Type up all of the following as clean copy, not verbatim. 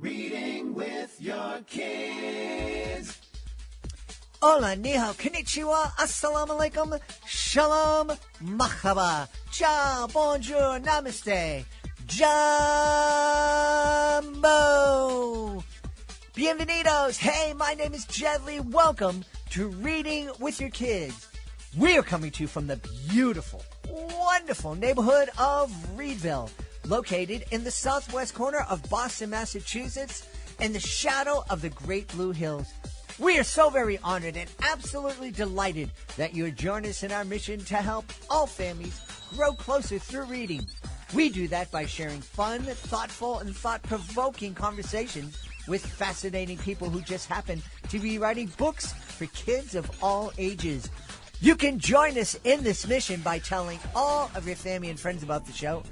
Reading with your kids. Hola, ni hao, konnichiwa, assalamu alaikum, shalom, mahaba, ciao, bonjour, namaste, jumbo, bienvenidos. Hey, my name is Jedley. Welcome to Reading with Your Kids. We are coming to you from the beautiful, wonderful neighborhood of Reedville, located in the southwest corner of Boston, Massachusetts, in the shadow of the Great Blue Hills. We are so very honored and absolutely delighted that you join us in our mission to help all families grow closer through reading. We do that by sharing fun, thoughtful, and thought-provoking conversations with fascinating people who just happen to be writing books for kids of all ages. You can join us in this mission by telling all of your family and friends about the show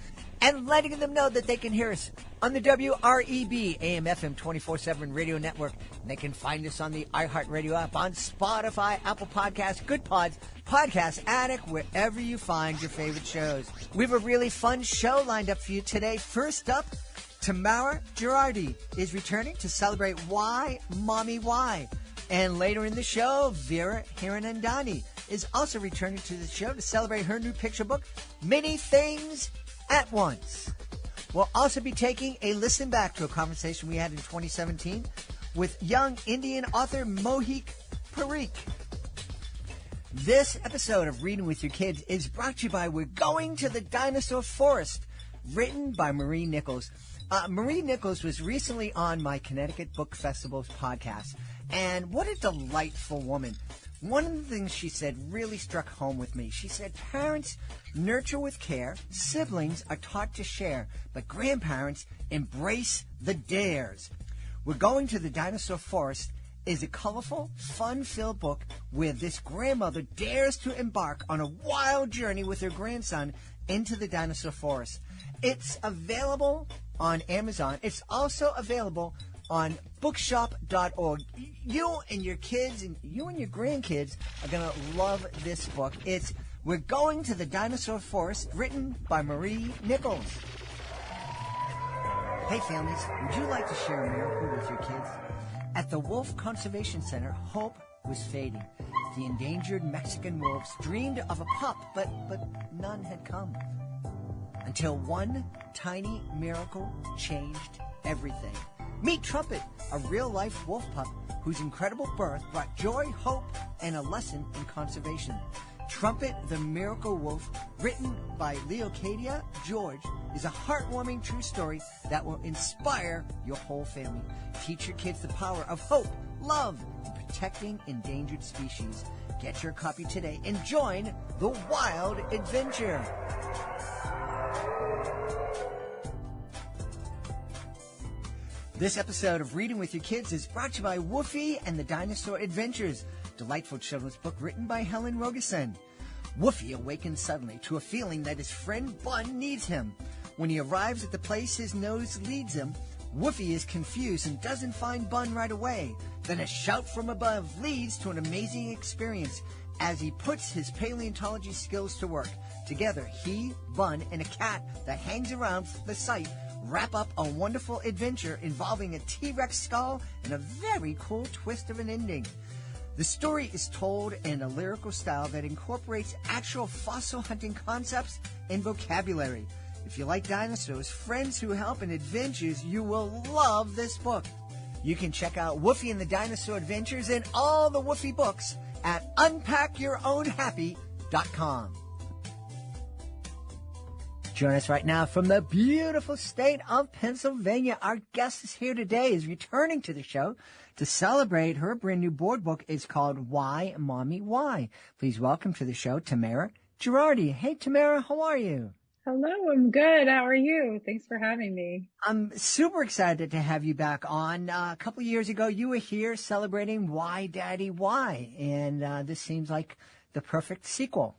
and letting them know that they can hear us on the WREB AM/FM 24/7 radio network. And they can find us on the iHeartRadio app, on Spotify, Apple Podcasts, Good Pods, Podcast Addict, wherever you find your favorite shows. We have a really fun show lined up for you today. First up, Tamara Girardi is returning to celebrate Why, Mommy, Why. And later in the show, Veera Hiranandani is also returning to the show to celebrate her new picture book, Many Things at Once. We'll also be taking a listen back to a conversation we had in 2017 with young Indian author Mohik Parikh. This episode of Reading with Your Kids is brought to you by We're Going to the Dinosaur Forest, written by Marie Nichols. Marie Nichols was recently on my Connecticut Book Festival's podcast, and what a delightful woman. One of the things she said really struck home with me. She said, parents nurture with care, siblings are taught to share, but grandparents embrace the dares. We're Going to the Dinosaur Forest is a colorful, fun-filled book where this grandmother dares to embark on a wild journey with her grandson into the dinosaur forest. It's available on Amazon. It's also available on bookshop.org. You and your kids and you and your grandkids are going to love this book. It's We're Going to the Dinosaur Forest, written by Marie Nichols. Hey families, would you like to share a miracle with your kids? At the Wolf Conservation Center, hope was fading. The endangered Mexican wolves dreamed of a pup, but none had come. Until one tiny miracle changed everything. Meet Trumpet, a real-life wolf pup whose incredible birth brought joy, hope, and a lesson in conservation. Trumpet the Miracle Wolf, written by Leocadia George, is a heartwarming true story that will inspire your whole family. Teach your kids the power of hope, love, and protecting endangered species. Get your copy today and join the wild adventure. This episode of Reading with Your Kids is brought to you by Woofy and the Dinosaur Adventures, delightful children's book written by Helen Rogerson. Woofy awakens suddenly to a feeling that his friend Bun needs him. When he arrives at the place his nose leads him, Woofy is confused and doesn't find Bun right away. Then a shout from above leads to an amazing experience as he puts his paleontology skills to work. Together, he, Bun, and a cat that hangs around the site wrap up a wonderful adventure involving a T-Rex skull and a very cool twist of an ending. The story is told in a lyrical style that incorporates actual fossil hunting concepts and vocabulary. If you like dinosaurs, friends who help, and adventures, you will love this book. You can check out Woofy and the Dinosaur Adventures and all the Woofy books at unpackyourownhappy.com. Join us right now from the beautiful state of Pennsylvania. Our guest is here today, is returning to the show to celebrate her brand new board book. It's called Why, Mommy, Why. Please welcome to the show, Tamara Girardi. Hey, Tamara, how are you? Hello, I'm good. How are you? Thanks for having me. I'm super excited to have you back on. A couple of years ago, you were here celebrating Why, Daddy, Why? And this seems like the perfect sequel.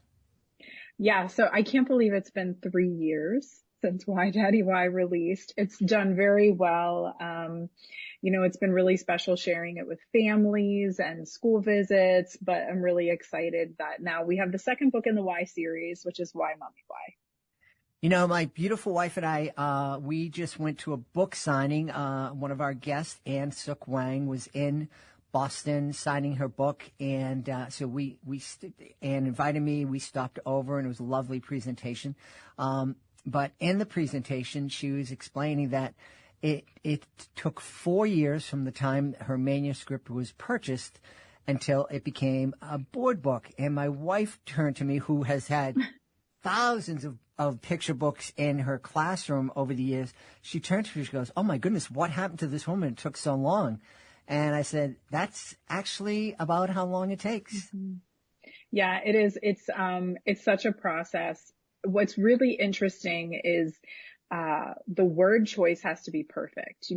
Yeah, so I can't believe it's been 3 years since Why Daddy Why released. It's done very well. It's been really special sharing it with families and school visits, but I'm really excited that now we have the second book in the Why series, which is Why Mommy Why. My beautiful wife and I, we just went to a book signing. One of our guests, Anne Suk Wang, was in Boston signing her book, and so Anne invited me. We stopped over, and it was a lovely presentation. But in the presentation, she was explaining that it took 4 years from the time her manuscript was purchased until it became a board book. And my wife turned to me, who has had thousands of picture books in her classroom over the years. She turned to me, she goes, "Oh my goodness, what happened to this woman? It took so long." And I said, "That's actually about how long it takes." Mm-hmm. Yeah, it is. It's such a process. What's really interesting is the word choice has to be perfect.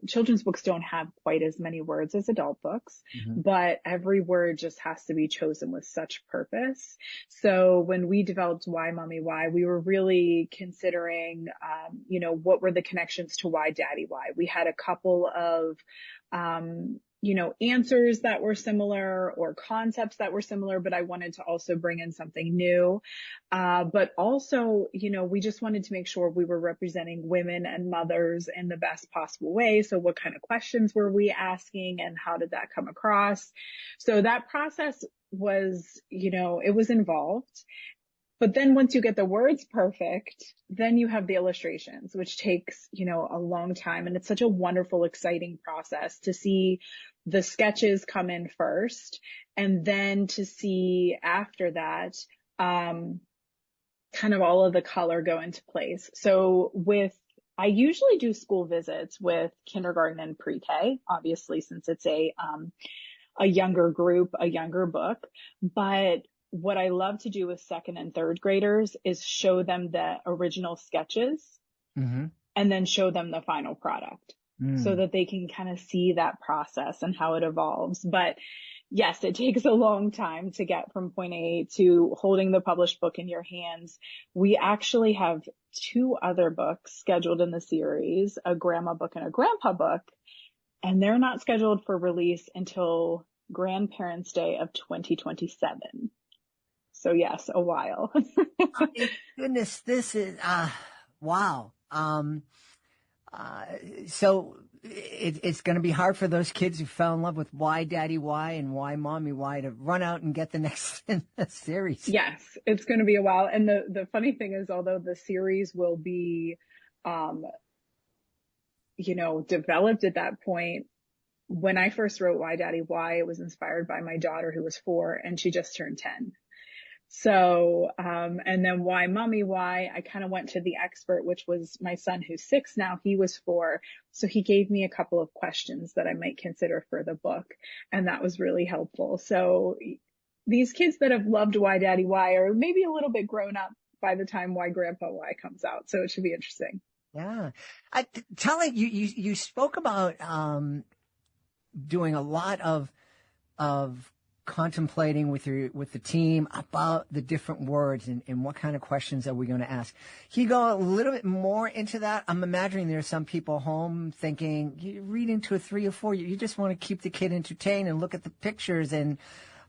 Children's books don't have quite as many words as adult books, but every word just has to be chosen with such purpose. So when we developed Why Mommy Why, we were really considering, what were the connections to Why Daddy Why? We had a couple of, answers that were similar or concepts that were similar, but I wanted to also bring in something new. But also, we just wanted to make sure we were representing women and mothers in the best possible way. So what kind of questions were we asking and how did that come across? So that process was, it was involved. But then once you get the words perfect, then you have the illustrations, which takes, a long time. And it's such a wonderful, exciting process to see the sketches come in first and then to see after that, kind of all of the color go into place. So I usually do school visits with kindergarten and pre-K, obviously, since it's a younger group, a younger book, but what I love to do with second and third graders is show them the original sketches and then show them the final product so that they can kind of see that process and how it evolves. But yes, it takes a long time to get from point A to holding the published book in your hands. We actually have 2 other books scheduled in the series, a grandma book and a grandpa book, and they're not scheduled for release until Grandparents' Day of 2027. So yes, a while. Goodness, this is, wow. So it's going to be hard for those kids who fell in love with Why Daddy Why and Why Mommy Why to run out and get the next in the series. Yes, it's going to be a while. And the funny thing is, although the series will be, developed at that point, when I first wrote Why Daddy Why, it was inspired by my daughter who was 4 and she just turned 10. So, and then Why Mommy Why, I kind of went to the expert, which was my son who's 6 now. He was 4. So he gave me a couple of questions that I might consider for the book. And that was really helpful. So these kids that have loved Why Daddy Why are maybe a little bit grown up by the time Why Grandpa Why comes out. So it should be interesting. Yeah. Tali, you spoke about, doing a lot of contemplating with the team about the different words and what kind of questions are we going to ask. Can you go a little bit more into that? I'm imagining there are some people home thinking, you read into a 3 or 4, you just want to keep the kid entertained and look at the pictures and,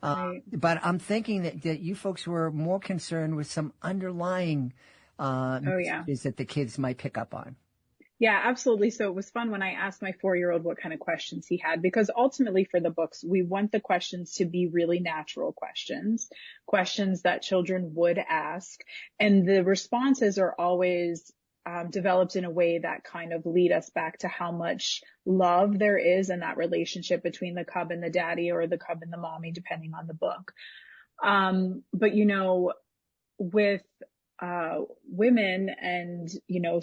Right. But I'm thinking that you folks were more concerned with some underlying, messages that the kids might pick up on. Yeah, absolutely. So it was fun when I asked my 4-year-old what kind of questions he had, because ultimately for the books, we want the questions to be really natural questions that children would ask. And the responses are always developed in a way that kind of lead us back to how much love there is in that relationship between the cub and the daddy or the cub and the mommy, depending on the book. But with women and,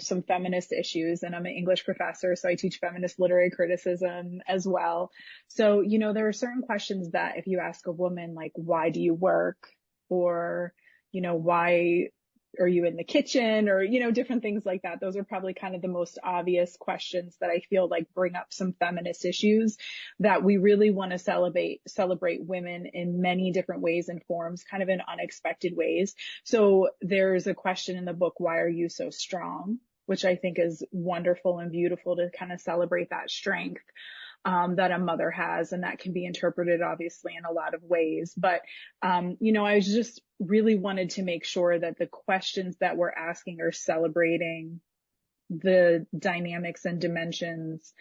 some feminist issues, and I'm an English professor, so I teach feminist literary criticism as well. So, there are certain questions that if you ask a woman, like, why do you work? Or, why are you in the kitchen? Or, different things like that. Those are probably kind of the most obvious questions that I feel like bring up some feminist issues that we really want to celebrate women in many different ways and forms, kind of in unexpected ways. So there's a question in the book, why are you so strong? Which I think is wonderful and beautiful to kind of celebrate that strength. that a mother has. And that can be interpreted obviously in a lot of ways. But, I just really wanted to make sure that the questions that we're asking are celebrating the dynamics and dimensions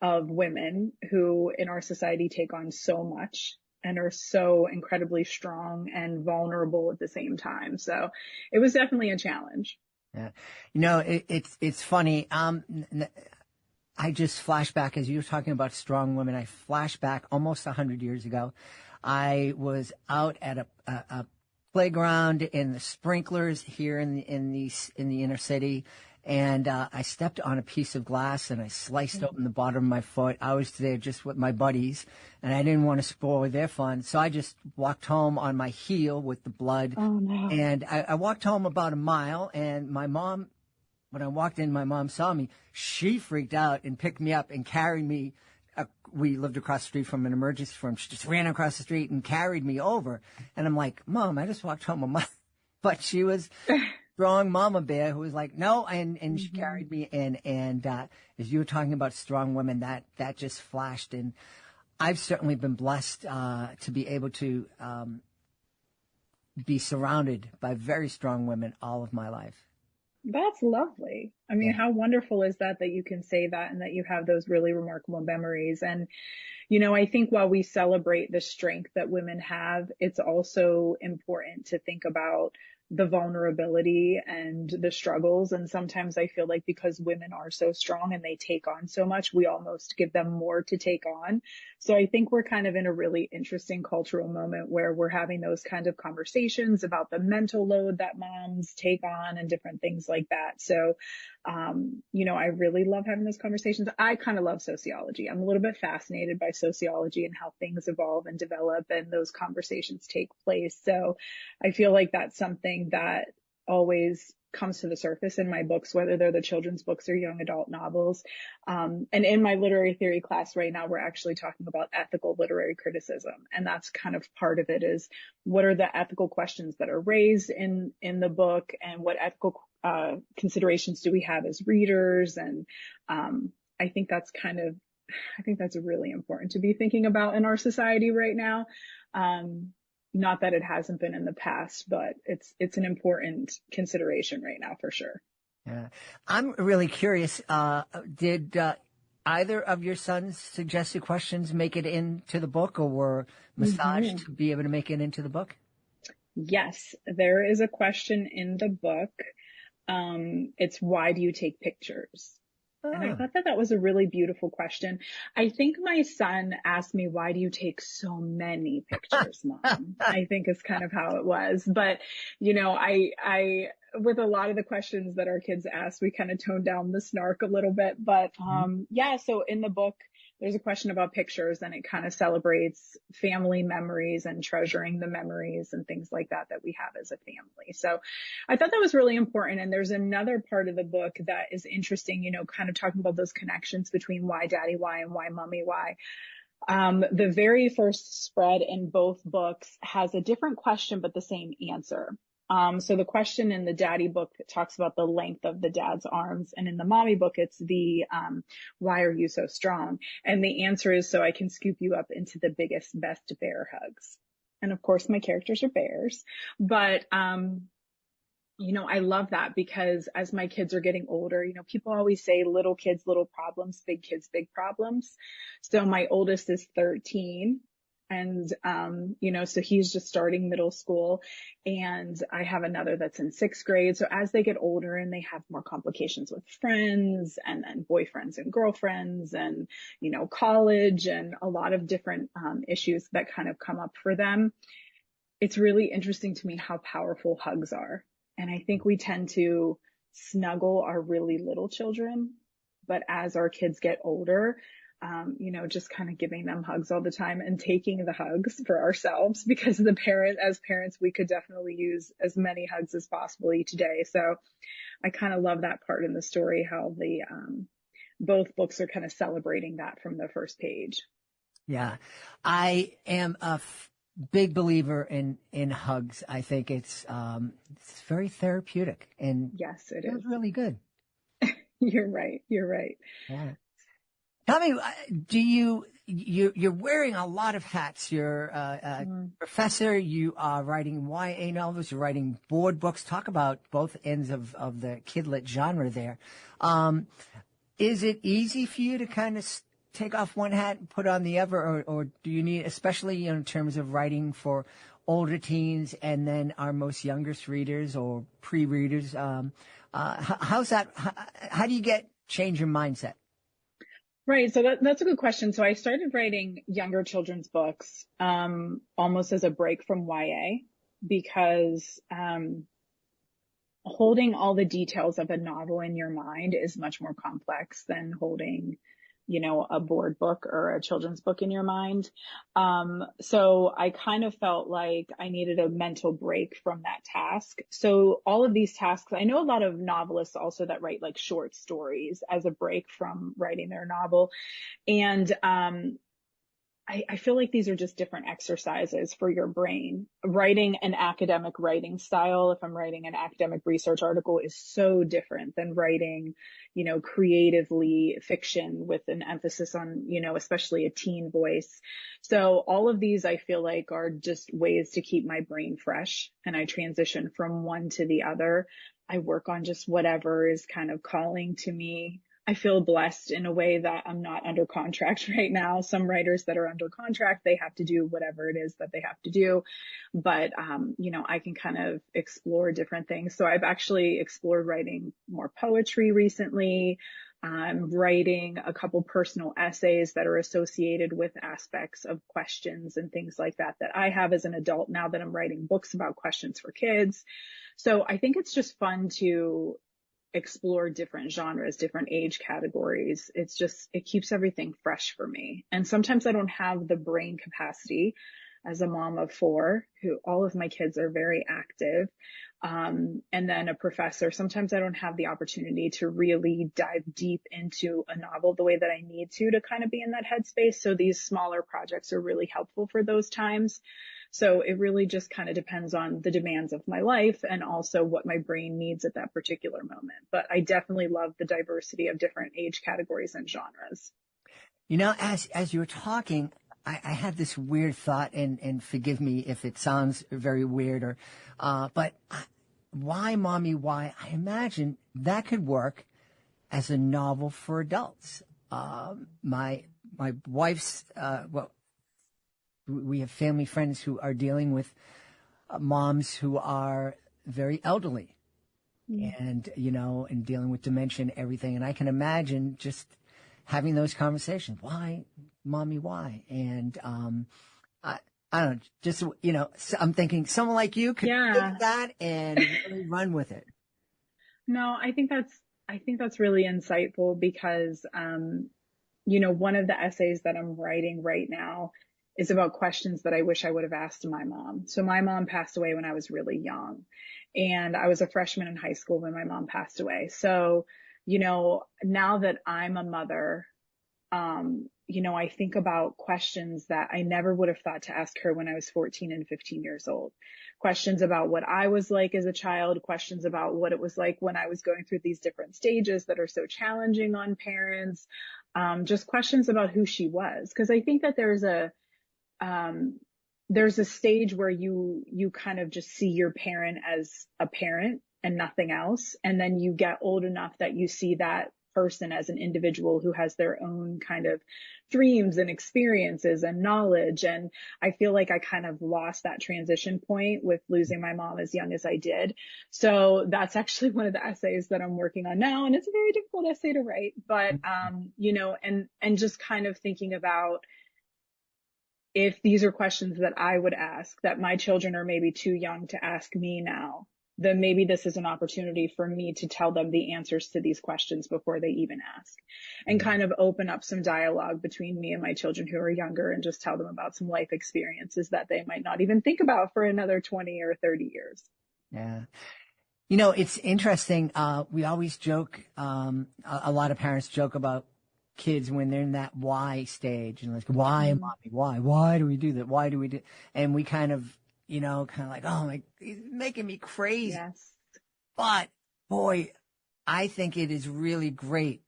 of women who in our society take on so much and are so incredibly strong and vulnerable at the same time. So it was definitely a challenge. Yeah. It's funny. I just flash back as you were talking about strong women. I flash back almost 100 years ago. I was out at a playground in the sprinklers here in the inner city. And I stepped on a piece of glass and I sliced open the bottom of my foot. I was there just with my buddies and I didn't want to spoil their fun. So I just walked home on my heel with the blood. Oh, no. And I walked home about a mile, and my mom, when I walked in, my mom saw me. She freaked out and picked me up and carried me. We lived across the street from an emergency room. She just ran across the street and carried me over. And I'm like, Mom, I just walked home a mile. But she was strong mama bear who was like, no, and she carried me in. And as you were talking about strong women, that just flashed. And I've certainly been blessed to be able to be surrounded by very strong women all of my life. That's lovely. I mean, how wonderful is that you can say that and that you have those really remarkable memories. And, I think while we celebrate the strength that women have, it's also important to think about the vulnerability and the struggles. And sometimes I feel like because women are so strong and they take on so much, we almost give them more to take on. So I think we're kind of in a really interesting cultural moment where we're having those kind of conversations about the mental load that moms take on and different things like that. So, I really love having those conversations. I kind of love sociology. I'm a little bit fascinated by sociology and how things evolve and develop and those conversations take place. So I feel like that's something that always comes to the surface in my books, whether they're the children's books or young adult novels. And in my literary theory class right now, we're actually talking about ethical literary criticism. And that's kind of part of it is what are the ethical questions that are raised in the book and what ethical considerations do we have as readers? And I think that's really important to be thinking about in our society right now. Not that it hasn't been in the past, but it's an important consideration right now for sure. Yeah. I'm really curious. Did either of your sons' suggested questions make it into the book or were massaged to be able to make it into the book? Yes, there is a question in the book. It's why do you take pictures? And I thought that was a really beautiful question. I think my son asked me, why do you take so many pictures, Mom? I think is kind of how it was. But, I with a lot of the questions that our kids ask, we kind of tone down the snark a little bit. But, so in the book, there's a question about pictures and it kind of celebrates family memories and treasuring the memories and things like that we have as a family. So I thought that was really important. And there's another part of the book that is interesting, kind of talking about those connections between why daddy why and why mommy why. The very first spread in both books has a different question, but the same answer. So the question in the daddy book talks about the length of the dad's arms. And in the mommy book, it's the, why are you so strong? And the answer is so I can scoop you up into the biggest, best bear hugs. And of course, my characters are bears, but, I love that because as my kids are getting older, people always say little kids, little problems, big kids, big problems. So my oldest is 13. And, so he's just starting middle school and I have another that's in 6th grade. So as they get older and they have more complications with friends and then boyfriends and girlfriends and, college and a lot of different, issues that kind of come up for them, it's really interesting to me how powerful hugs are. And I think we tend to snuggle our really little children, but as our kids get older, just kind of giving them hugs all the time and taking the hugs for ourselves because as parents, we could definitely use as many hugs as possible each day. So I kind of love that part in the story, how the, both books are kind of celebrating that from the first page. Yeah. I am a big believer in hugs. I think it's very therapeutic and yes, it feels is really good. You're right. Yeah. Tell me, you're wearing a lot of hats. You're a professor. You are writing YA novels. You're writing board books. Talk about both ends of the kidlit genre there. Is it easy for you to kind of take off one hat and put on the other, or do you need, especially in terms of writing for older teens and then our most youngest readers or pre-readers? How's that? How do you change your mindset? Right. So that's a good question. So I started writing younger children's books, almost as a break from YA because, holding all the details of a novel in your mind is much more complex than holding, a board book or a children's book in your mind. So I kind of felt like I needed a mental break from that task. So all of these tasks, I know a lot of novelists also that write like short stories as a break from writing their novel. And, I feel like these are just different exercises for your brain. Writing an academic writing style, if I'm writing an academic research article, is so different than writing, creatively fiction with an emphasis on, especially a teen voice. So all of these I feel like are just ways to keep my brain fresh, and I transition from one to the other. I work on just whatever is kind of calling to me. I feel blessed in a way that I'm not under contract right now. Some writers that are under contract, they have to do whatever it is that they have to do. But, I can kind of explore different things. So I've actually explored writing more poetry recently. I'm writing a couple personal essays that are associated with aspects of questions and things like that I have as an adult now that I'm writing books about questions for kids. So I think it's just fun to explore different genres, different age categories. It keeps everything fresh for me. And sometimes I don't have the brain capacity as a mom of 4, who all of my kids are very active. And then a professor, sometimes I don't have the opportunity to really dive deep into a novel the way that I need to kind of be in that headspace. So these smaller projects are really helpful for those times. So it really just kind of depends on the demands of my life and also what my brain needs at that particular moment. But I definitely love the diversity of different age categories and genres. As you were talking, I had this weird thought, and forgive me if it sounds very weird, but why, Mommy, why? I imagine that could work as a novel for adults. My wife's, we have family friends who are dealing with moms who are very elderly and dealing with dementia and everything. And I can imagine just having those conversations. Why, Mommy, why? And, I don't know, just, I'm thinking someone like you could take that and really run with it. No, I think that's really insightful because, one of the essays that I'm writing right now is about questions that I wish I would have asked my mom. So my mom passed away when I was really young, and I was a freshman in high school when my mom passed away. So, now that I'm a mother, I think about questions that I never would have thought to ask her when I was 14 and 15 years old. Questions about what I was like as a child, questions about what it was like when I was going through these different stages that are so challenging on parents. Just questions about who she was. Cause I think that there's a stage where you kind of just see your parent as a parent and nothing else. And then you get old enough that you see that person as an individual who has their own kind of dreams and experiences and knowledge. And I feel like I kind of lost that transition point with losing my mom as young as I did. So that's actually one of the essays that I'm working on now. And it's a very difficult essay to write, but, and just kind of thinking about if these are questions that I would ask that my children are maybe too young to ask me now, then maybe this is an opportunity for me to tell them the answers to these questions before they even ask, and kind of open up some dialogue between me and my children who are younger and just tell them about some life experiences that they might not even think about for another 20 or 30 years. Yeah. It's interesting. We always joke, a lot of parents joke about kids when they're in that why stage and like, why, Mommy, why do we do that? Why do we do? And we kind of like, oh my, he's making me crazy. Yes. But boy, I think it is really great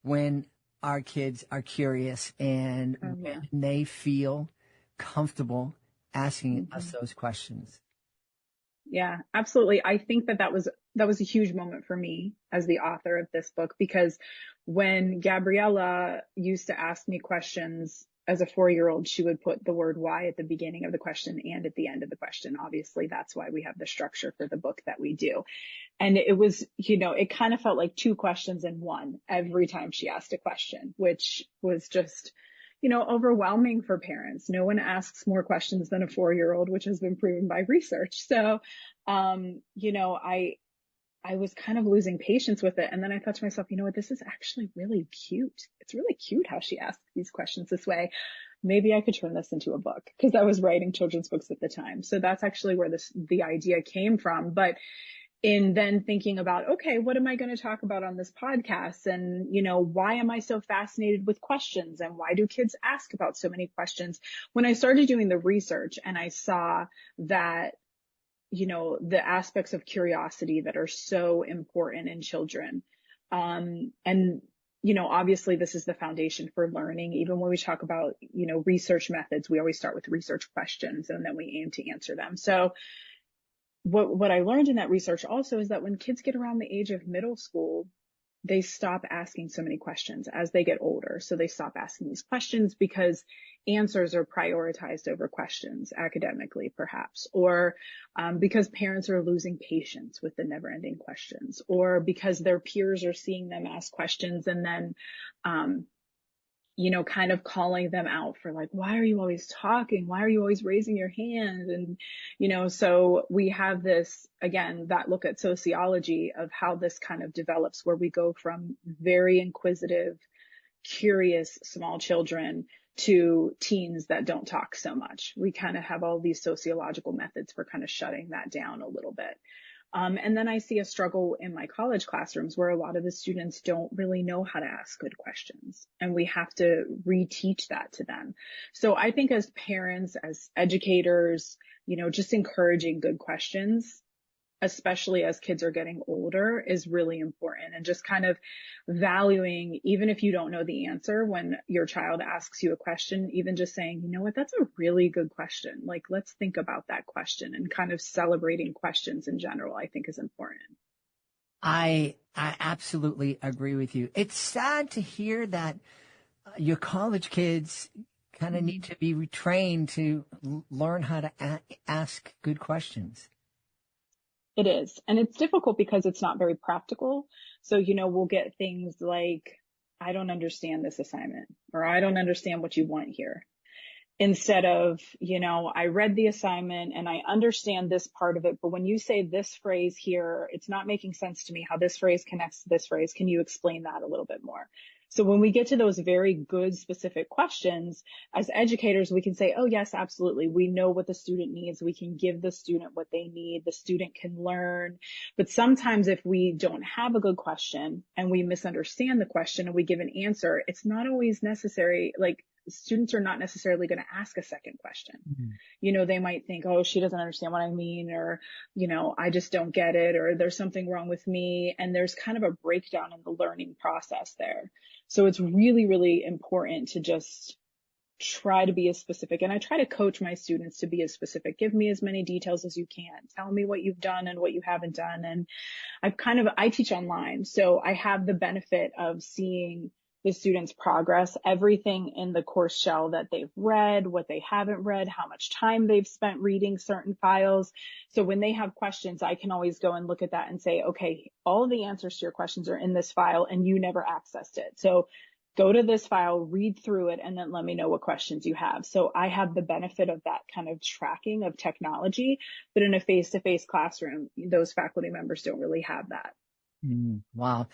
when our kids are curious and when they feel comfortable asking us those questions. Yeah, absolutely. I think that was a huge moment for me as the author of this book, because when Gabriella used to ask me questions as a 4-year-old, she would put the word why at the beginning of the question and at the end of the question. Obviously, that's why we have the structure for the book that we do. And it was, it kind of felt like 2 questions in one every time she asked a question, which was just, overwhelming for parents. No one asks more questions than a 4-year-old, which has been proven by research. So, I was kind of losing patience with it. And then I thought to myself, you know what, this is actually really cute. It's really cute how she asks these questions this way. Maybe I could turn this into a book, because I was writing children's books at the time. So that's actually where the idea came from. But in then thinking about, okay, what am I going to talk about on this podcast? And, why am I so fascinated with questions? And why do kids ask about so many questions? When I started doing the research and I saw that, the aspects of curiosity that are so important in children. Obviously this is the foundation for learning. Even when we talk about, research methods, we always start with research questions and then we aim to answer them. So what I learned in that research also is that when kids get around the age of middle school, they stop asking so many questions as they get older. So they stop asking these questions because answers are prioritized over questions academically, perhaps, or because parents are losing patience with the never-ending questions, or because their peers are seeing them ask questions and then, kind of calling them out for like, why are you always talking? Why are you always raising your hand? And, so we have this, again, that look at sociology of how this kind of develops, where we go from very inquisitive, curious small children to teens that don't talk so much. We kind of have all these sociological methods for kind of shutting that down a little bit. And then I see a struggle in my college classrooms where a lot of the students don't really know how to ask good questions, and we have to reteach that to them. So I think as parents, as educators, just encouraging good questions, especially as kids are getting older, is really important. And just kind of valuing, even if you don't know the answer, when your child asks you a question, even just saying, you know what, that's a really good question. Like, let's think about that question, and kind of celebrating questions in general, I think is important. I absolutely agree with you. It's sad to hear that your college kids kind of need to be retrained to learn how to ask good questions. It is. And it's difficult because it's not very practical. So, we'll get things like, I don't understand this assignment, or I don't understand what you want here. Instead of, I read the assignment and I understand this part of it, but when you say this phrase here, it's not making sense to me how this phrase connects to this phrase. Can you explain that a little bit more? So when we get to those very good specific questions, as educators, we can say, oh yes, absolutely. We know what the student needs. We can give the student what they need. The student can learn. But sometimes if we don't have a good question and we misunderstand the question and we give an answer, it's not always necessary. Like, students are not necessarily going to ask a second question. Mm-hmm. They might think, oh, she doesn't understand what I mean, or, I just don't get it, or there's something wrong with me. And there's kind of a breakdown in the learning process there. So it's really, really important to just try to be as specific. And I try to coach my students to be as specific. Give me as many details as you can. Tell me what you've done and what you haven't done. And I teach online. So I have the benefit of seeing the students' progress, everything in the course shell that they've read, what they haven't read, how much time they've spent reading certain files. So when they have questions, I can always go and look at that and say, okay, all the answers to your questions are in this file and you never accessed it. So go to this file, read through it, and then let me know what questions you have. So I have the benefit of that kind of tracking of technology, but in a face-to-face classroom, those faculty members don't really have that. Wow.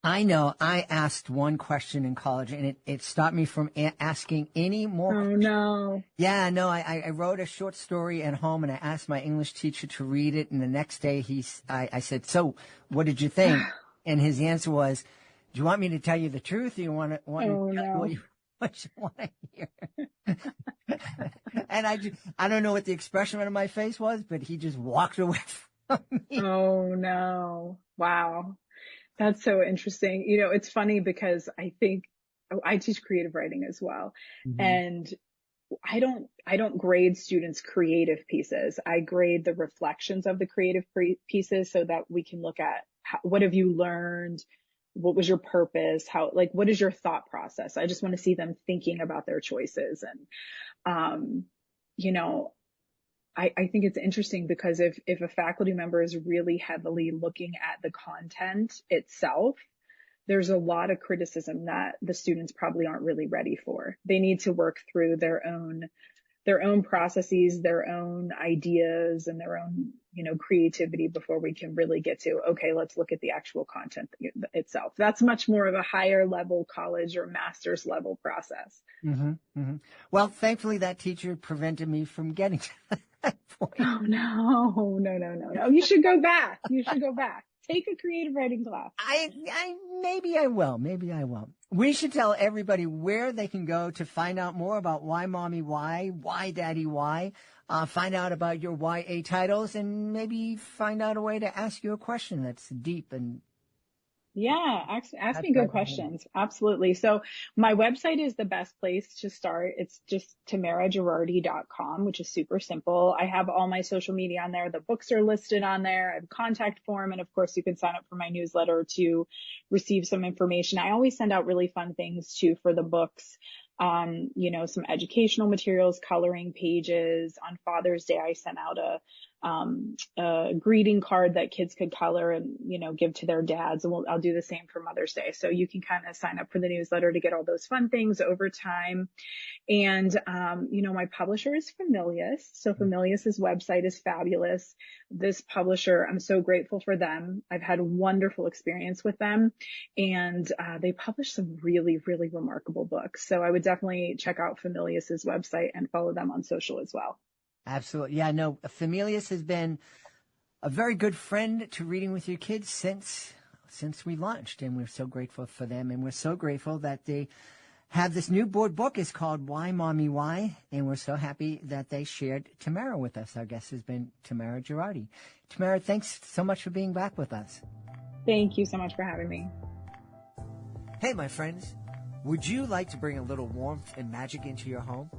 I know I asked one question in college and it stopped me from asking any more. Oh, no. Yeah, no, I wrote a short story at home and I asked my English teacher to read it. And the next day I said, so what did you think? And his answer was, do you want me to tell you the truth? Or you want to tell you what you want to hear? And I don't know what the expression on my face was, but he just walked away from me. Oh, no. Wow. That's so interesting. It's funny because I think I teach creative writing as well. Mm-hmm. And I don't grade students' creative pieces. I grade the reflections of the creative pieces so that we can look at what have you learned? What was your purpose? What is your thought process? I just want to see them thinking about their choices. And, you know, I think it's interesting because if a faculty member is really heavily looking at the content itself, there's a lot of criticism that the students probably aren't really ready for. They need to work through their own processes, their own ideas, and their own, creativity before we can really get to, okay, let's look at the actual content itself. That's much more of a higher level college or master's level process. Mm-hmm. Mm-hmm. Well, thankfully that teacher prevented me from getting to that point. Oh, no. You should go back. Take a creative writing class. Maybe I will. We should tell everybody where they can go to find out more about Why Mommy Why Daddy Why, find out about your YA titles, and maybe find out a way to ask you a question that's deep and Yeah, ask me good questions. Absolutely. So my website is the best place to start. It's just tamaragirardi.com, which is super simple. I have all my social media on there. The books are listed on there. I have a contact form. And of course, you can sign up for my newsletter to receive some information. I always send out really fun things too for the books. Some educational materials, coloring pages. On Father's Day, I sent out a greeting card that kids could color and, give to their dads. And I'll do the same for Mother's Day. So you can kind of sign up for the newsletter to get all those fun things over time. And, my publisher is Familius. So Familius's website is fabulous. This publisher, I'm so grateful for them. I've had a wonderful experience with them, and they publish some really, really remarkable books. So I would definitely check out Familius's website and follow them on social as well. Absolutely. Yeah, no, Familius has been a very good friend to Reading with Your Kids since we launched, and we're so grateful for them, and we're so grateful that they have this new book. It's called Why Mommy Why, and we're so happy that they shared Tamara with us. Our guest has been Tamara Girardi. Tamara, thanks so much for being back with us. Thank you so much for having me. Hey, my friends, would you like to bring a little warmth and magic into your home?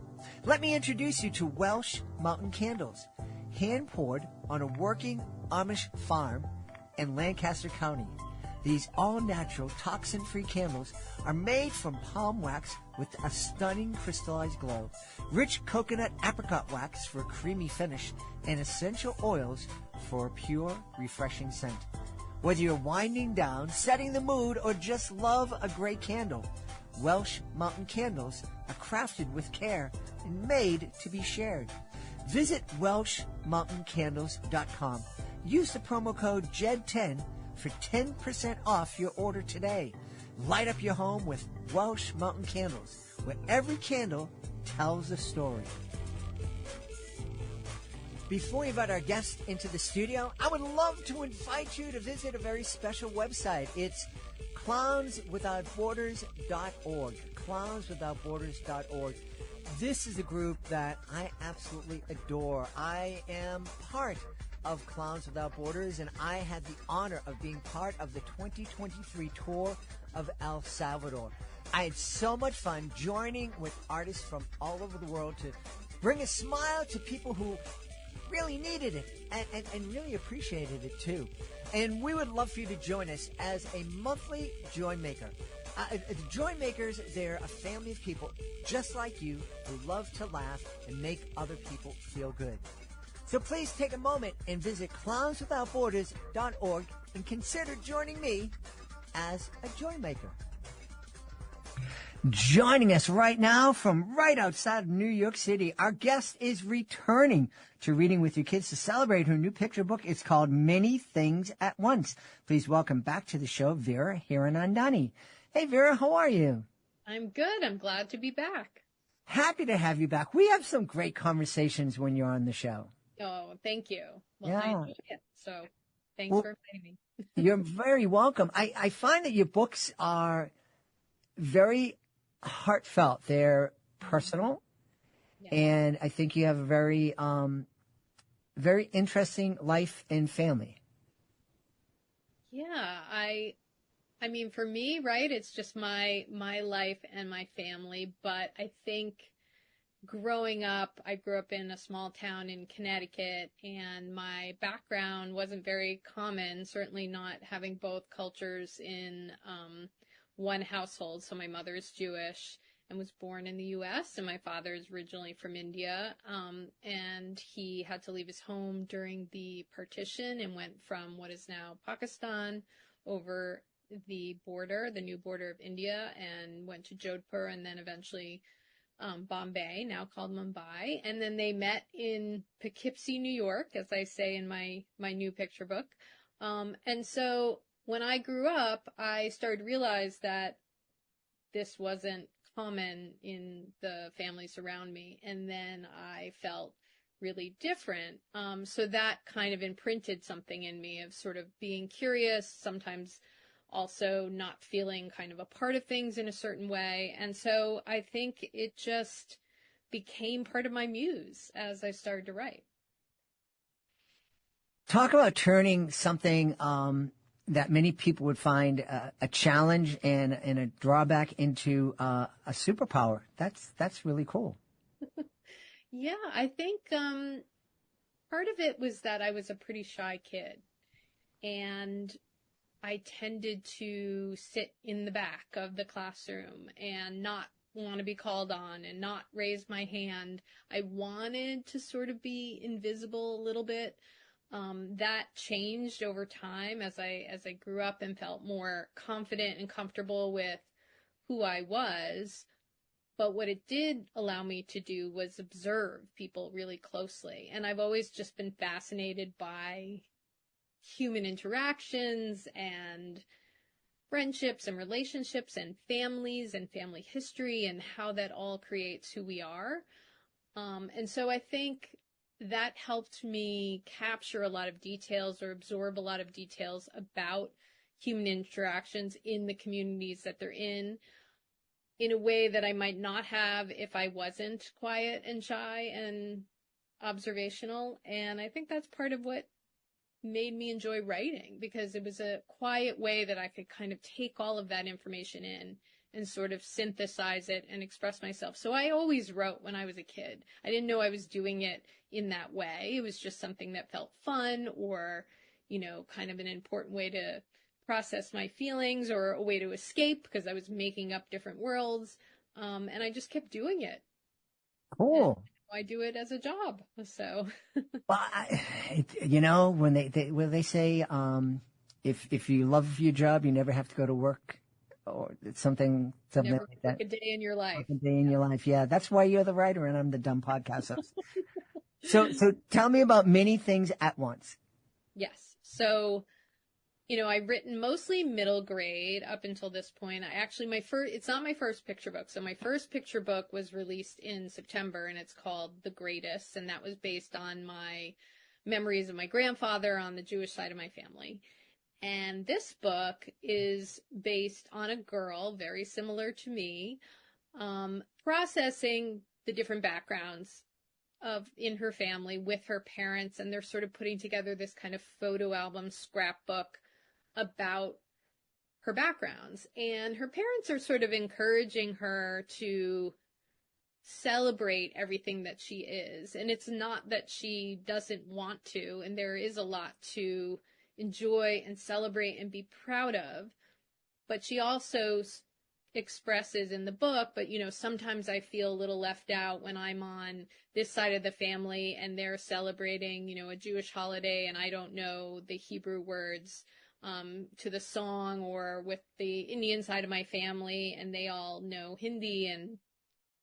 Let me introduce you to Welsh Mountain Candles, hand-poured on a working Amish farm in Lancaster County. These all-natural, toxin-free candles are made from palm wax with a stunning crystallized glow, rich coconut apricot wax for a creamy finish, and essential oils for a pure, refreshing scent. Whether you're winding down, setting the mood, or just love a great candle, Welsh Mountain Candles are crafted with care and made to be shared. Visit welshmountaincandles.com. Use the promo code JED10 for 10% off your order today. Light up your home with Welsh Mountain Candles, where every candle tells a story. Before we invite our guest into the studio, I would love to invite you to visit a very special website. It's clownswithoutborders.org. Clownswithoutborders.org. This is a group that I absolutely adore. I am part of Clowns Without Borders, and I had the honor of being part of the 2023 tour of El Salvador. I had so much fun joining with artists from all over the world to bring a smile to people who really needed it and really appreciated it too. And we would love for you to join us as a monthly Joy Maker. The Joy Makers, they're a family of people just like you who love to laugh and make other people feel good. So please take a moment and visit clownswithoutborders.org and consider joining me as a Joy Maker. Joining us right now from right outside of New York City, our guest is returning to Reading with Your Kids to celebrate her new picture book. It's called Many Things at Once. Please welcome back to the show, Veera Hiranandani. Hey, Veera, how are you? I'm good. I'm glad to be back. Happy to have you back. We have some great conversations when you're on the show. Oh, thank you. Well, Yeah. I enjoy it. So thanks for inviting me. You're very welcome. I find that your books are very heartfelt. They're personal. Yeah. And I think you have a very, very interesting life and family. Yeah, I I mean, for me, right, it's just my life and my family. But I think growing up, I grew up in a small town in Connecticut, and my background wasn't very common, certainly not having both cultures in one household. So my mother is Jewish and was born in the U.S., and my father is originally from India, and he had to leave his home during the partition and went from what is now Pakistan over the border, the new border of India, and went to Jodhpur and then eventually Bombay, now called Mumbai. And then they met in Poughkeepsie, New York, as I say in my new picture book. And so when I grew up, I started to realize that this wasn't common in the families around me. And then I felt really different. So that kind of imprinted something in me of sort of being curious, sometimes also not feeling kind of a part of things in a certain way. And so I think it just became part of my muse as I started to write. Talk about turning something that many people would find a challenge and a drawback into a superpower. That's really cool. Yeah, I think part of it was that I was a pretty shy kid, and I tended to sit in the back of the classroom and not want to be called on and not raise my hand. I wanted to sort of be invisible a little bit. That changed over time as I grew up and felt more confident and comfortable with who I was. But what it did allow me to do was observe people really closely. And I've always just been fascinated by human interactions and friendships and relationships and families and family history and how that all creates who we are. And so I think that helped me capture a lot of details or absorb a lot of details about human interactions in the communities that they're in a way that I might not have if I wasn't quiet and shy and observational. And I think that's part of what made me enjoy writing, because it was a quiet way that I could kind of take all of that information in and sort of synthesize it and express myself. So I always wrote when I was a kid. I didn't know I was doing it in that way. It was just something that felt fun or, kind of an important way to process my feelings or a way to escape, because I was making up different worlds. And I just kept doing it. Cool. I do it as a job. So, well, when they say, if you love your job, you never have to go to work, or it's something never like that. work a day in your life. A day in your life. Yeah. That's why you're the writer and I'm the dumb podcast host. So tell me about Many Things at Once. Yes. So, I've written mostly middle grade up until this point. It's not my first picture book. So my first picture book was released in September, and it's called The Greatest. And that was based on my memories of my grandfather on the Jewish side of my family. And this book is based on a girl very similar to me, processing the different backgrounds in her family with her parents. And they're sort of putting together this kind of photo album scrapbook about her backgrounds. And her parents are sort of encouraging her to celebrate everything that she is. And it's not that she doesn't want to, and there is a lot to enjoy and celebrate and be proud of. But she also expresses in the book, but sometimes I feel a little left out when I'm on this side of the family and they're celebrating, a Jewish holiday, and I don't know the Hebrew words to the song, or with the Indian side of my family and they all know Hindi and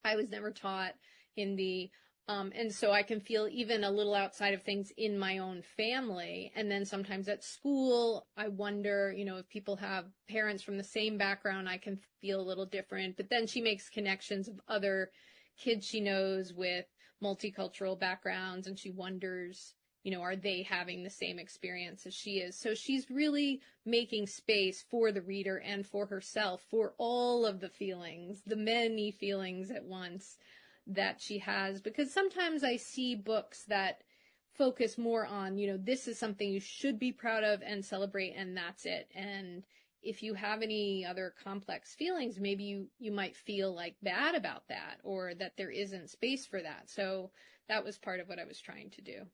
I was never taught Hindi. And so I can feel even a little outside of things in my own family. And then sometimes at school, I wonder, if people have parents from the same background, I can feel a little different. But then she makes connections of other kids she knows with multicultural backgrounds, and she wonders, are they having the same experience as she is? So she's really making space for the reader and for herself for all of the feelings, the many feelings at once that she has. Because sometimes I see books that focus more on, this is something you should be proud of and celebrate, and that's it. And, if you have any other complex feelings, maybe you might feel like bad about that, or that there isn't space for that. So that was part of what I was trying to do.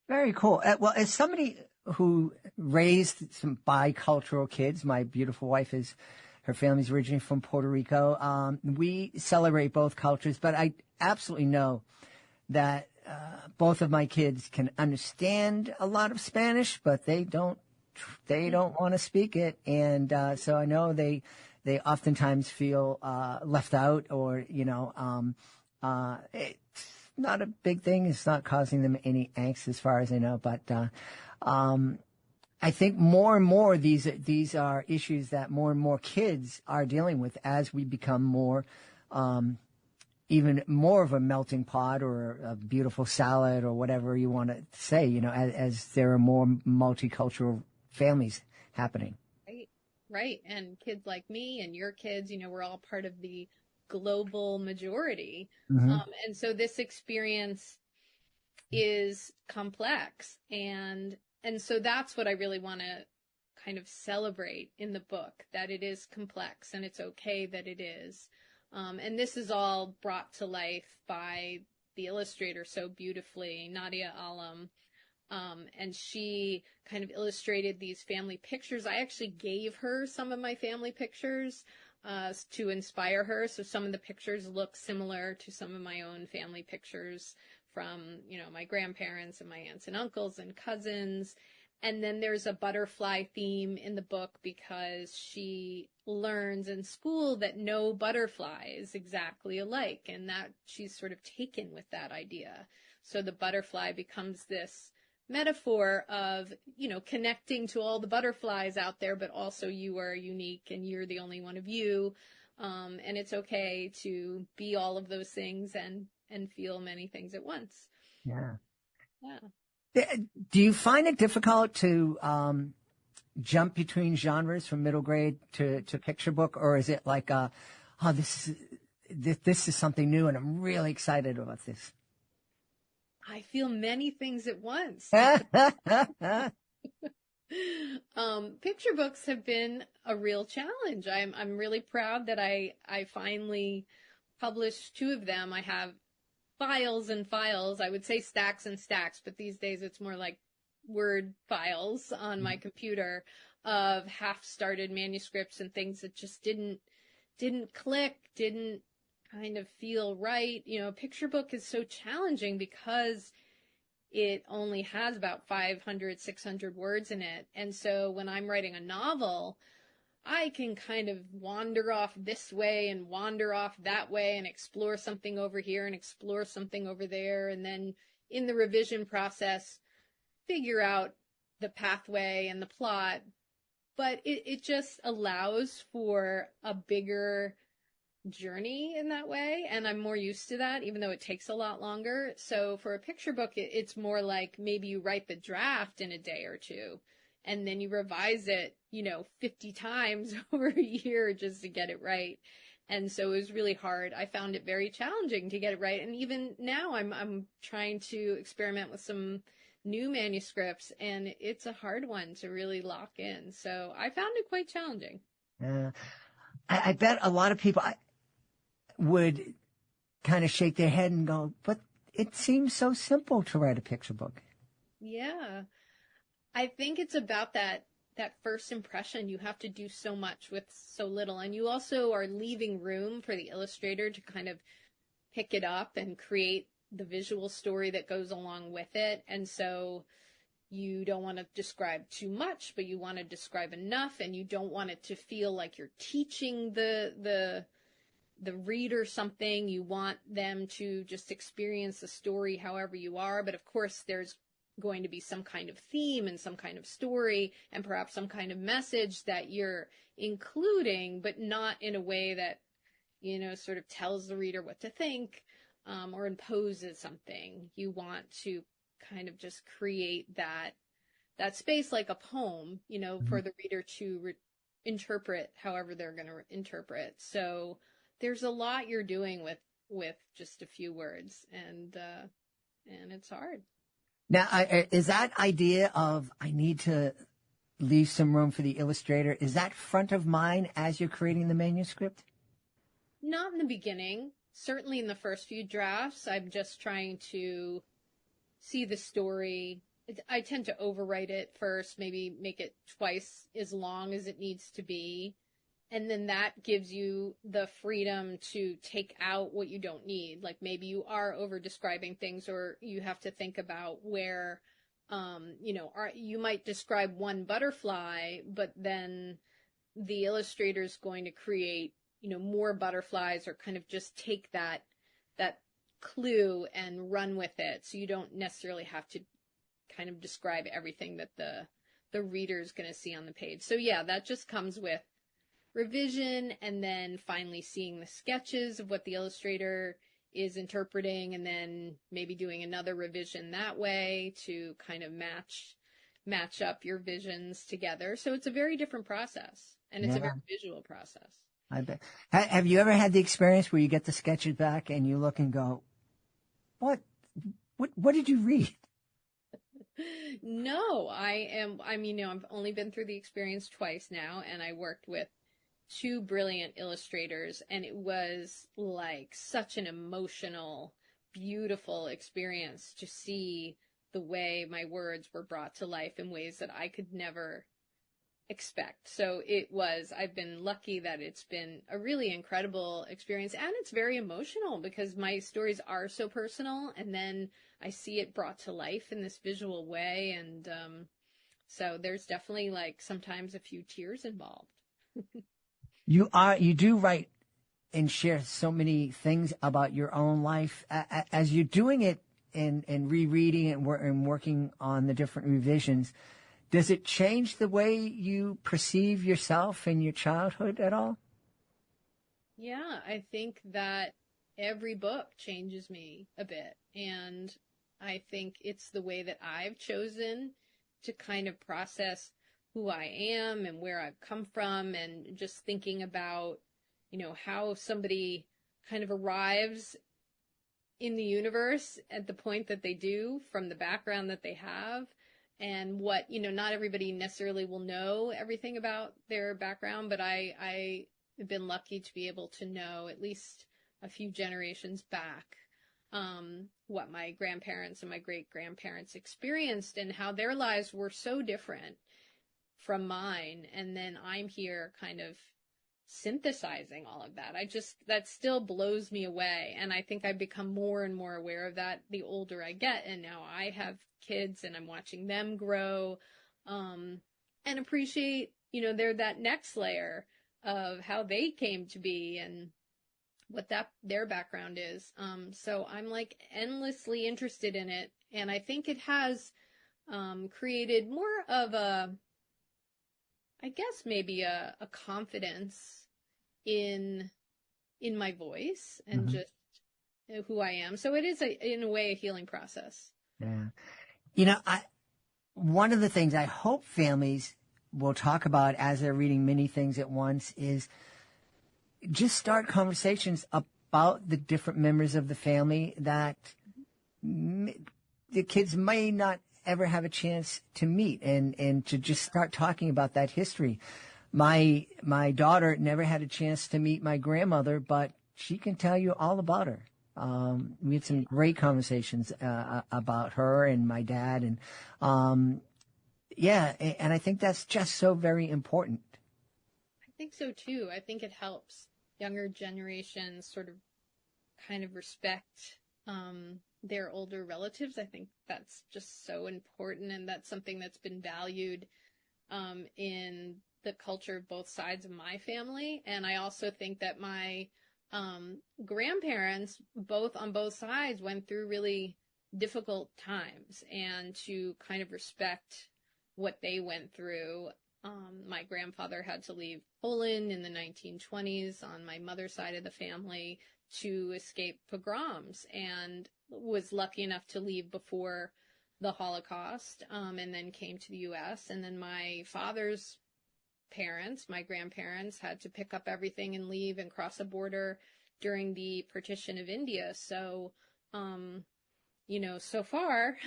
Very cool. Well, as somebody who raised some bicultural kids, my beautiful wife her family's originally from Puerto Rico. We celebrate both cultures, but I absolutely know that both of my kids can understand a lot of Spanish, but they don't want to speak it. And so I know they oftentimes feel left out, or, it's not a big thing. It's not causing them any angst as far as I know. But I think more and more these are issues that more and more kids are dealing with as we become more even more of a melting pot, or a beautiful salad, or whatever you want to say, as there are more multicultural families happening. Right. And kids like me and your kids, we're all part of the global majority. Mm-hmm. And so this experience is complex. And so that's what I really want to kind of celebrate in the book, that it is complex and it's okay that it is. And this is all brought to life by the illustrator so beautifully, Nadia Alam. And she kind of illustrated these family pictures. I actually gave her some of my family pictures to inspire her. So some of the pictures look similar to some of my own family pictures from, my grandparents and my aunts and uncles and cousins. And then there's a butterfly theme in the book because she learns in school that no butterfly is exactly alike, and that she's sort of taken with that idea. So the butterfly becomes this metaphor of, connecting to all the butterflies out there, but also you are unique and you're the only one of you. And it's okay to be all of those things and feel many things at once. Yeah. Yeah. Do you find it difficult to jump between genres from middle grade to picture book, or is it like, this is something new and I'm really excited about this? I feel many things at once. Picture books have been a real challenge. I'm really proud that I finally published 2 of them. I have files and files. I would say stacks and stacks, but these days it's more like Word files on my computer of half-started manuscripts and things that just didn't click, didn't kind of feel right. A picture book is so challenging because it only has about 500, 600 words in it. And so when I'm writing a novel, I can kind of wander off this way and wander off that way and explore something over here and explore something over there. And then in the revision process, figure out the pathway and the plot. But it just allows for a bigger journey in that way. And I'm more used to that, even though it takes a lot longer. So for a picture book, it's more like maybe you write the draft in a day or 2. And then you revise it, 50 times over a year just to get it right. And so it was really hard. I found it very challenging to get it right. And even now I'm trying to experiment with some new manuscripts, and it's a hard one to really lock in. So I found it quite challenging. I bet a lot of people would kind of shake their head and go, but it seems so simple to write a picture book. Yeah. I think it's about that first impression. You have to do so much with so little. And you also are leaving room for the illustrator to kind of pick it up and create the visual story that goes along with it. And so you don't want to describe too much, but you want to describe enough, and you don't want it to feel like you're teaching the reader something. You want them to just experience the story however you are. But of course, there's going to be some kind of theme and some kind of story and perhaps some kind of message that you're including, but not in a way that, sort of tells the reader what to think, or imposes something. You want to kind of just create that space like a poem, for the reader to interpret however they're going to interpret. So there's a lot you're doing with just a few words, and it's hard. Now, is that idea of I need to leave some room for the illustrator. Is that front of mind as you're creating the manuscript? Not in the beginning. Certainly in the first few drafts, I'm just trying to see the story. I tend to overwrite it first, maybe make it twice as long as it needs to be. And then that gives you the freedom to take out what you don't need. Like maybe you are over describing things, or you have to think about where, you might describe one butterfly, but then the illustrator is going to create, more butterflies, or kind of just take that clue and run with it. So you don't necessarily have to kind of describe everything that the reader is going to see on the page. So yeah, that just comes with revision, and then finally seeing the sketches of what the illustrator is interpreting, and then maybe doing another revision that way to kind of match up your visions together. So it's a very different process, and it's a very visual process. I bet. Have you ever had the experience where you get the sketches back and you look and go, what did you read? No, I've only been through the experience twice now, and I worked with two brilliant illustrators, and it was like such an emotional, beautiful experience to see the way my words were brought to life in ways that I could never expect. So I've been lucky that it's been a really incredible experience, and it's very emotional because my stories are so personal, and then I see it brought to life in this visual way. And so there's definitely like sometimes a few tears involved. You do write and share so many things about your own life. As you're doing it and rereading it and working on the different revisions, does it change the way you perceive yourself in your childhood at all? Yeah, I think that every book changes me a bit. And I think it's the way that I've chosen to kind of process who I am and where I've come from, and just thinking about, how somebody kind of arrives in the universe at the point that they do from the background that they have, and what, not everybody necessarily will know everything about their background, but I have been lucky to be able to know at least a few generations back what my grandparents and my great-grandparents experienced, and how their lives were so different from mine. And then I'm here kind of synthesizing all of that. That still blows me away. And I think I've become more and more aware of that the older I get. And now I have kids, and I'm watching them grow, and appreciate, they're that next layer of how they came to be and what their background is. So I'm like endlessly interested in it. And I think it has created more of I guess maybe a confidence in my voice and just who I am. So it is in a way a healing process. Yeah. One of the things I hope families will talk about as they're reading many things at once is just start conversations about the different members of the family that the kids may not ever have a chance to meet, and to just start talking about that history. My daughter never had a chance to meet my grandmother, but she can tell you all about her. We had some great conversations about her and my dad, and and I think that's just so very important. I think so too. I think it helps younger generations sort of kind of respect their older relatives. I think that's just so important, and that's something that's been valued in the culture of both sides of my family. And I also think that my grandparents, on both sides, went through really difficult times, and to kind of respect what they went through. My grandfather had to leave Poland in the 1920s on my mother's side of the family to escape pogroms, and was lucky enough to leave before the Holocaust, and then came to the U.S. And then my father's parents, my grandparents, had to pick up everything and leave and cross a border during the Partition of India. So so far,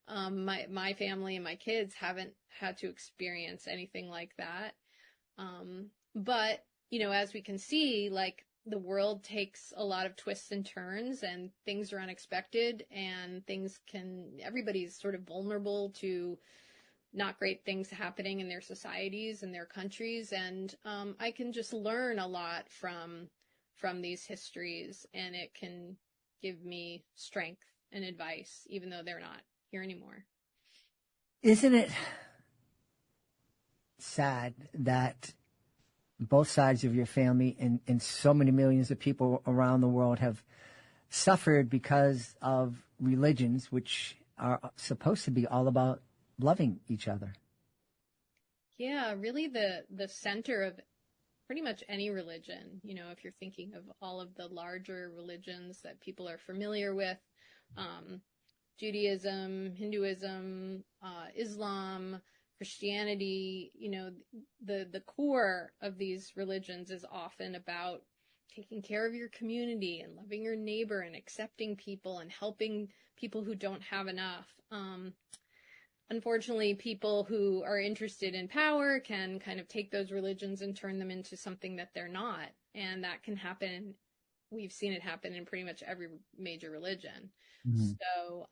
my family and my kids haven't had to experience anything like that. But, as we can see, like, the world takes a lot of twists and turns, and things are unexpected, and everybody's sort of vulnerable to not great things happening in their societies and their countries. And I can just learn a lot from these histories, and it can give me strength and advice, even though they're not here anymore. Isn't it sad that both sides of your family and so many millions of people around the world have suffered because of religions which are supposed to be all about loving each other? Yeah, really the center of pretty much any religion, if you're thinking of all of the larger religions that people are familiar with, Judaism, Hinduism, Islam, Christianity, the core of these religions is often about taking care of your community and loving your neighbor and accepting people and helping people who don't have enough. Unfortunately, people who are interested in power can kind of take those religions and turn them into something that they're not. And that can happen. We've seen it happen in pretty much every major religion. Mm-hmm. So,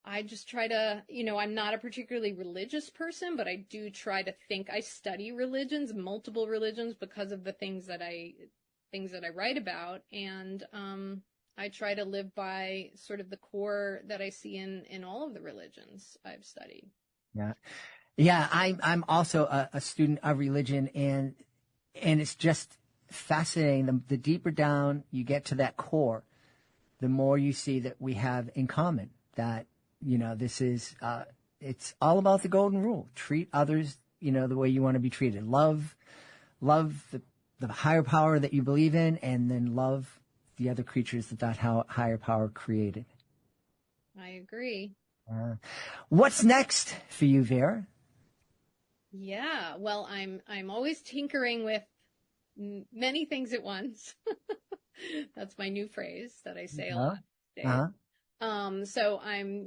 I just try to, I'm not a particularly religious person, but I do try to think. I study religions, multiple religions, because of the things that I write about. And, I try to live by sort of the core that I see in all of the religions I've studied. Yeah. Yeah. I'm also a student of religion, and it's just fascinating. The deeper down you get to that core, the more you see that we have in common, that, this is, it's all about the golden rule. Treat others, the way you want to be treated. Love the higher power that you believe in, and then love the other creatures that higher power created. I agree. What's next for you, Veera? Yeah, well, I'm always tinkering with many things at once. That's my new phrase that I say a lot today. So I'm,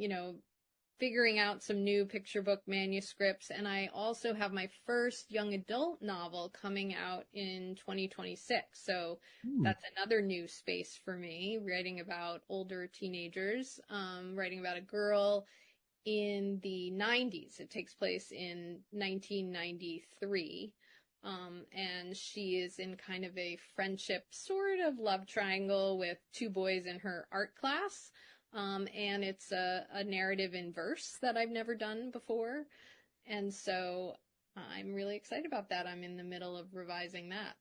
figuring out some new picture book manuscripts, and I also have my first young adult novel coming out in 2026. So that's another new space for me, writing about older teenagers, writing about a girl in the 90s. It takes place in 1993. And she is in kind of a friendship sort of love triangle with two boys in her art class. And it's a narrative in verse that I've never done before. And so I'm really excited about that. I'm in the middle of revising that.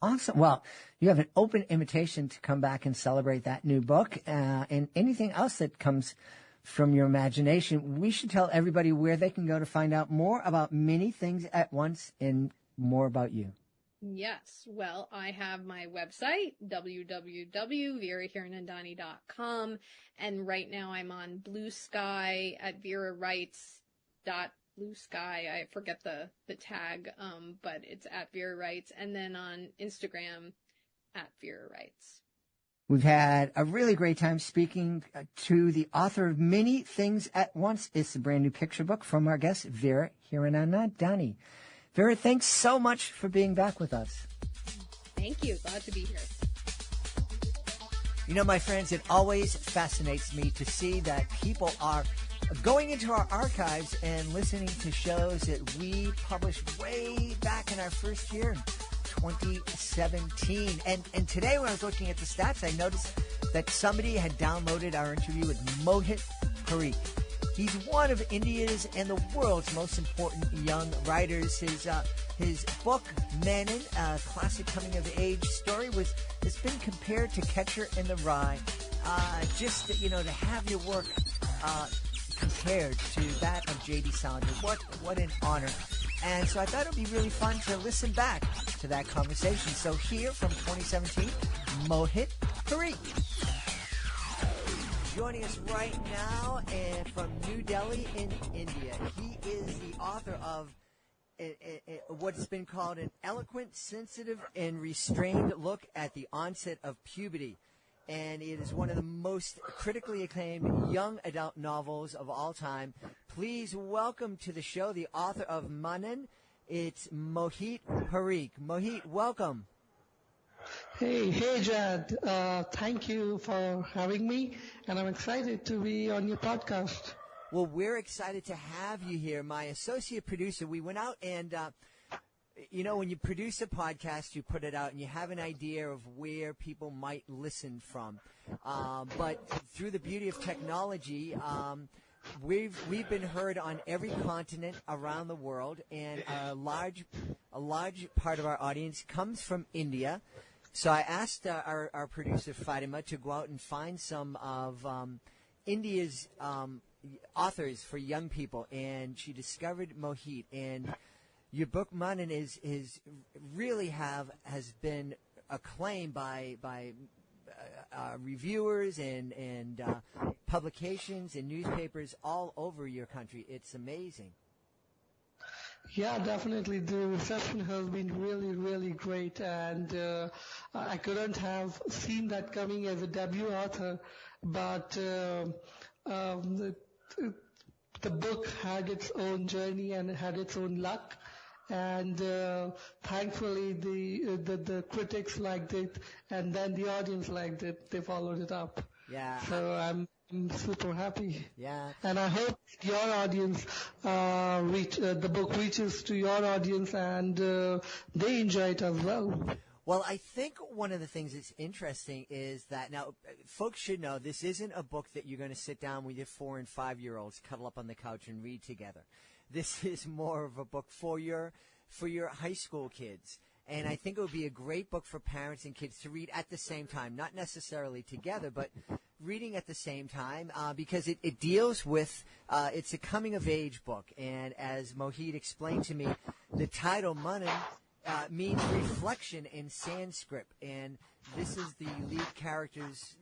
Awesome. Well, you have an open invitation to come back and celebrate that new book, and anything else that comes from your imagination. We should tell everybody where they can go to find out more about many things at once and more about you. Yes. Well, I have my website, www.veerahiranandani.com. And right now I'm on Blue Sky at veerawrites.bluesky. I forget the tag, but it's at Veera Writes. And then on Instagram at Veera Writes. We've had a really great time speaking to the author of Many Things at Once. It's a brand new picture book from our guest, Veera Hiranandani. Veera, thanks so much for being back with us. Thank you. Glad to be here. My friends, it always fascinates me to see that people are going into our archives and listening to shows that we published way back in our first year, 2017. And today when I was looking at the stats, I noticed that somebody had downloaded our interview with Mohit Parikh. He's one of India's and the world's most important young writers. His book, Menon, a classic coming-of-age story, has been compared to Catcher in the Rye. To have your work compared to that of J.D. Salinger, what an honor. And so I thought it would be really fun to listen back to that conversation. So here from 2017, Mohit Parikh. Joining us right now from New Delhi in India. He is the author of what's been called an eloquent, sensitive, and restrained look at the onset of puberty. and it is one of the most critically acclaimed young adult novels of all time. Please welcome to the show the author of Manan. It's Mohit Parikh. Mohit, welcome. Hey, Jad. Thank you for having me, and I'm excited to be on your podcast. Well, we're excited to have you here. My associate producer, we went out and, when you produce a podcast, you put it out and you have an idea of where people might listen from. But through the beauty of technology, we've been heard on every continent around the world, and a large part of our audience comes from India. So I asked our producer Fatima to go out and find some of India's authors for young people, and she discovered Mohit. And your book Manan has been acclaimed by reviewers and publications and newspapers all over your country. It's amazing. Yeah, definitely. The reception has been really, really great, and I couldn't have seen that coming as a debut author, but the book had its own journey and it had its own luck, and thankfully the critics liked it, and then the audience liked it. They followed it up. Yeah. So I'm super happy. Yeah. And I hope your audience the book reaches to your audience and they enjoy it as well. Well, I think one of the things that's interesting is that now folks should know this isn't a book that you're going to sit down with your 4 and 5-year-olds, cuddle up on the couch and read together. This is more of a book for your high school kids. And I think it would be a great book for parents and kids to read at the same time, not necessarily together, but reading at the same time, because it deals with, it's a coming-of-age book. And as Mohit explained to me, the title, Manan, means reflection in Sanskrit. And this is the lead character's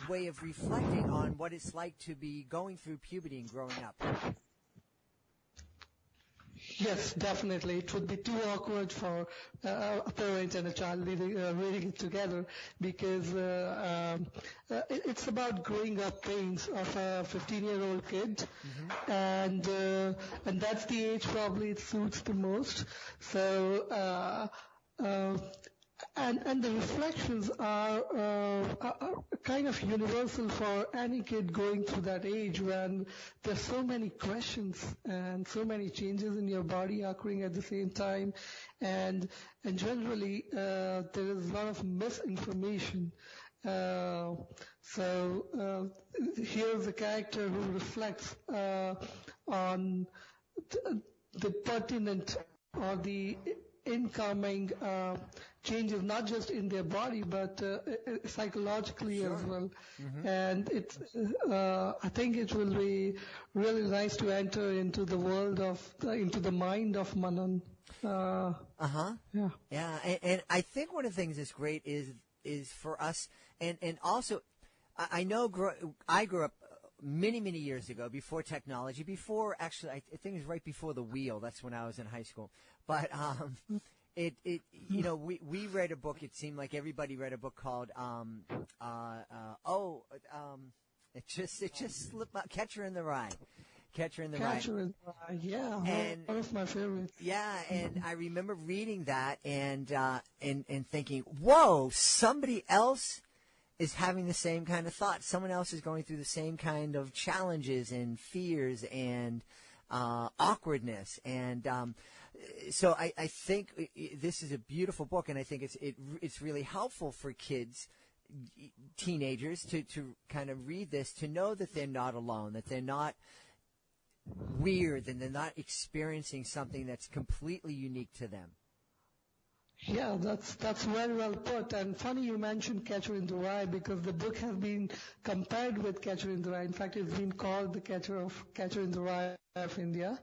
way of reflecting on what it's like to be going through puberty and growing up. Yes, definitely. It would be too awkward for a parent and a child reading it together, because it's about growing up pains of a 15-year-old kid, and that's the age probably it suits the most. So and the reflections are kind of universal for any kid going through that age, when there's so many questions and so many changes in your body occurring at the same time, and generally there is a lot of misinformation. So here's a character who reflects on the pertinent or the incoming changes, not just in their body, but psychologically as well. And it's, I think it will be really nice to enter into the world into the mind of Manan. Yeah. Yeah. And I think one of the things that's great is for us, and also, I know I grew up many years ago, before technology, actually, I think it was right before the wheel. That's when I was in high school. But we read a book. It seemed like everybody read a book called it just slipped out. Catcher in the Rye. Yeah, and one of my favorites. Yeah, and I remember reading that and thinking, whoa, somebody else is having the same kind of thoughts. Someone else is going through the same kind of challenges and fears and awkwardness. And so I think this is a beautiful book, and I think it's really helpful for kids, teenagers, to kind of read this, to know that they're not alone, that they're not weird, and they're not experiencing something that's completely unique to them. Yeah, that's very well put. And funny you mentioned Catcher in the Rye, because the book has been compared with Catcher in the Rye. In fact, it's been called the Catcher in the Rye of India.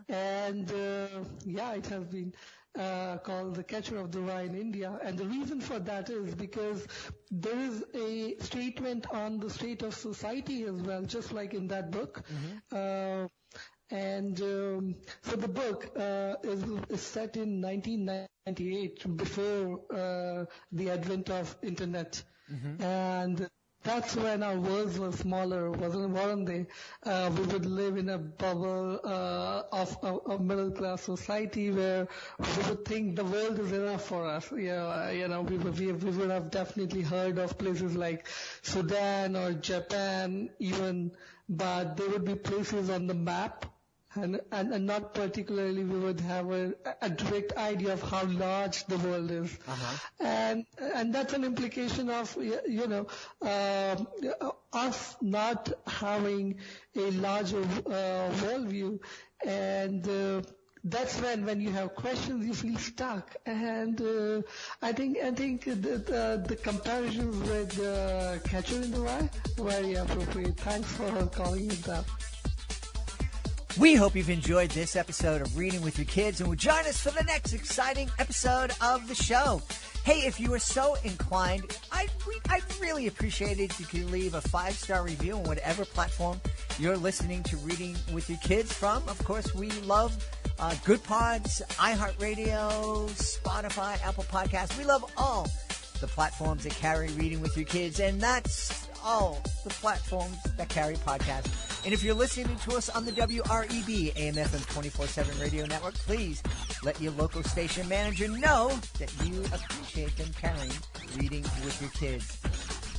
And it has been called the Catcher of the Rye in India. And the reason for that is because there is a statement on the state of society as well, just like in that book. And so the book is set in 1998, before the advent of internet. And that's when our worlds were smaller, weren't they? We would live in a bubble of a middle-class society where we would think the world is enough for us. We would have definitely heard of places like Sudan or Japan even, but there would be places on the map. And not particularly we would have a direct idea of how large the world is. And that's an implication of, us not having a larger worldview. And that's when you have questions, you feel stuck. And I think the comparisons with Catcher in the Rye, very appropriate. Thanks for calling it that. We hope you've enjoyed this episode of Reading with Your Kids and will join us for the next exciting episode of the show. Hey, if you are so inclined, I'd really appreciate it if you could leave a 5-star review on whatever platform you're listening to Reading with Your Kids from. Of course, we love Good Pods, iHeartRadio, Spotify, Apple Podcasts. We love all the platforms that carry Reading with Your Kids, and that's all the platforms that carry podcasts. And if you're listening to us on the WREB AM/FM 24/7 radio network, please let your local station manager know that you appreciate them carrying Reading with Your Kids.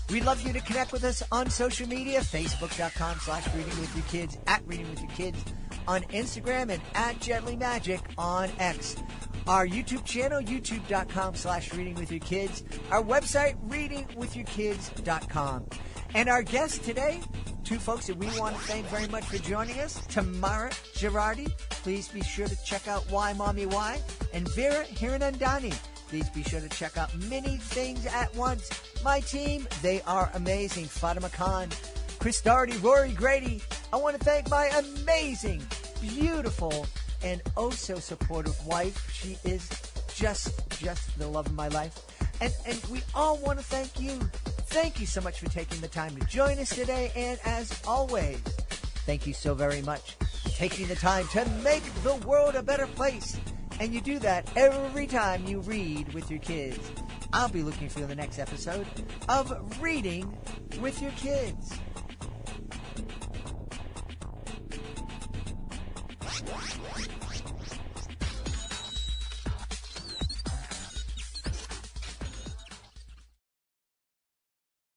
We'd love you to connect with us on social media, facebook.com/readingwithyourkids, @readingwithyourkids on Instagram, and @GentlyMagic on X. Our YouTube channel, youtube.com/readingwithyourkids. Our website, readingwithyourkids.com. And our guest today, two folks that we want to thank very much for joining us, Tamara Girardi. Please be sure to check out Why Mommy Why. And Veera Hiranandani. Please be sure to check out Many Things at Once. My team, they are amazing. Fatima Khan, Chris Doherty, Rory Grady. I want to thank my amazing, beautiful, and oh so supportive wife. She is just the love of my life. And we all want to thank you. Thank you so much for taking the time to join us today. And as always, thank you so very much for taking the time to make the world a better place. And you do that every time you read with your kids. I'll be looking for you in the next episode of Reading with Your Kids.